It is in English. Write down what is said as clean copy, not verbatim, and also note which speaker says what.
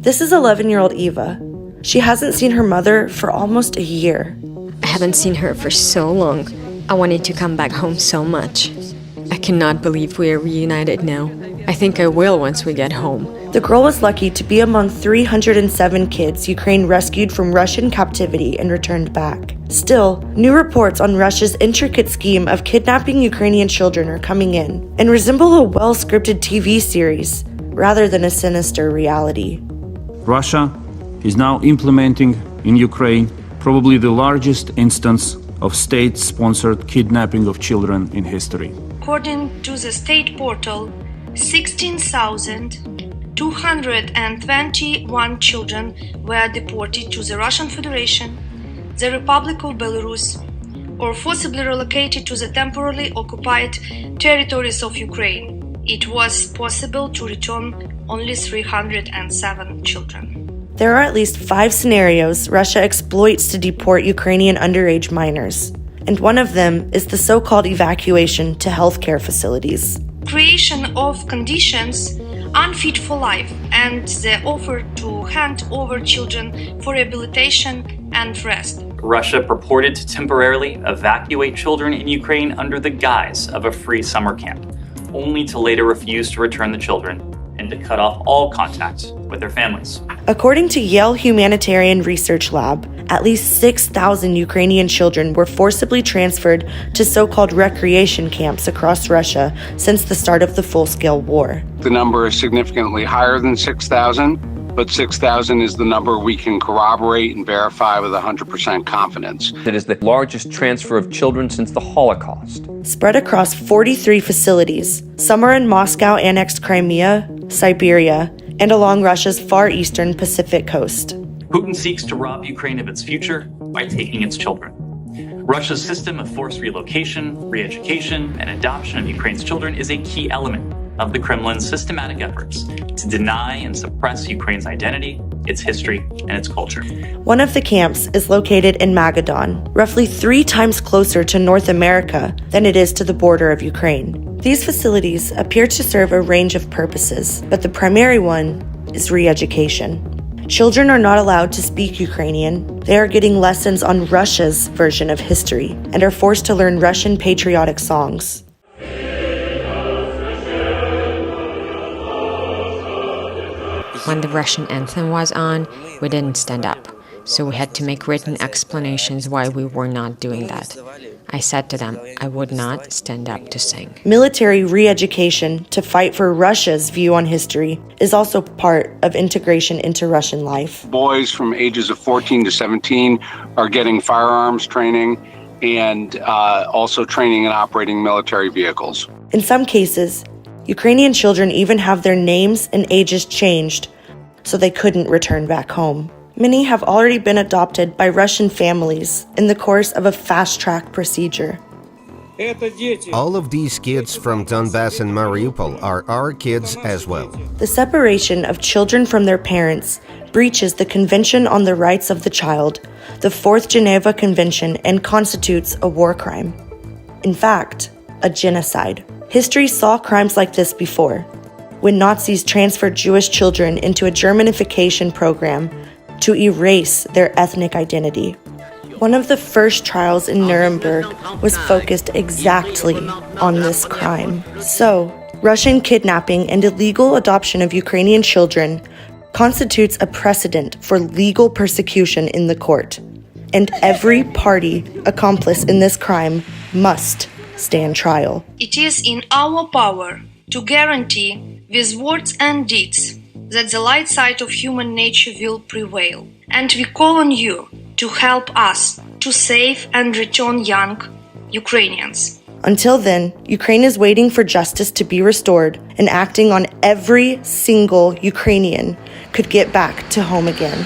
Speaker 1: This is 11-year-old Eva. She hasn't seen her mother for almost a year.
Speaker 2: I haven't seen her for so long. I wanted to come back home so much. I cannot believe we are reunited now. I think I will once we get home.
Speaker 1: The girl was lucky to be among 307 kids Ukraine rescued from Russian captivity and returned back. Still, new reports on Russia's intricate scheme of kidnapping Ukrainian children are coming in and resemble a well-scripted TV series rather than a sinister reality.
Speaker 3: Russia is now implementing in Ukraine probably the largest instance of state-sponsored kidnapping of children in history.
Speaker 4: According to the state portal, 16,221 children were deported to the Russian Federation, the Republic of Belarus, or forcibly relocated to the temporarily occupied territories of Ukraine. It was possible to return only 307 children.
Speaker 1: There are at least 5 scenarios Russia exploits to deport Ukrainian underage minors, and one of them is the so-called evacuation to healthcare facilities.
Speaker 4: Creation of conditions unfit for life and the offer to hand over children for rehabilitation and rest.
Speaker 5: Russia purported to temporarily evacuate children in Ukraine under the guise of a free summer camp, only to later refuse to return the children and to cut off all contact with their families.
Speaker 1: According to Yale Humanitarian Research Lab, at least 6,000 Ukrainian children were forcibly transferred to so-called recreation camps across Russia since the start of the full-scale war.
Speaker 6: The number is significantly higher than 6,000, but 6,000 is the number we can corroborate and verify with 100% confidence.
Speaker 7: It is the largest transfer of children since the Holocaust.
Speaker 1: Spread across 43 facilities, some are in Moscow-annexed Crimea, Siberia, and along Russia's far eastern Pacific coast.
Speaker 5: Putin seeks to rob Ukraine of its future by taking its children. Russia's system of forced relocation, re-education, and adoption of Ukraine's children is a key element of the Kremlin's systematic efforts to deny and suppress Ukraine's identity, its history, and its culture.
Speaker 1: One of the camps is located in Magadan, roughly 3 times closer to North America than it is to the border of Ukraine. These facilities appear to serve a range of purposes, but the primary one is re-education. Children are not allowed to speak Ukrainian. They are getting lessons on Russia's version of history and are forced to learn Russian patriotic songs.
Speaker 2: When the Russian anthem was on, we didn't stand up, so we had to make written explanations why we were not doing that. I said to them I would not stand up to sing.
Speaker 1: Military re-education to fight for Russia's view on history is also part of integration into Russian life.
Speaker 6: Boys from ages of 14 to 17 are getting firearms training and also training in operating military vehicles.
Speaker 1: In some cases, Ukrainian children even have their names and ages changed so they couldn't return back home. Many have already been adopted by Russian families in the course of a fast-track procedure.
Speaker 8: All of these kids from Donbass and Mariupol are our kids as well.
Speaker 1: The separation of children from their parents breaches the Convention on the Rights of the Child, the Fourth Geneva Convention, and constitutes a war crime. In fact, a genocide. History saw crimes like this before, when Nazis transferred Jewish children into a Germanification program to erase their ethnic identity. One of the first trials in Nuremberg was focused exactly on this crime. So, Russian kidnapping and illegal adoption of Ukrainian children constitutes a precedent for legal persecution in the court, and every party accomplice in this crime must stand trial.
Speaker 4: It is in our power to guarantee with words and deeds that the light side of human nature will prevail. And we call on you to help us to save and return young Ukrainians.
Speaker 1: Until then, Ukraine is waiting for justice to be restored and acting on every single Ukrainian could get back to home again.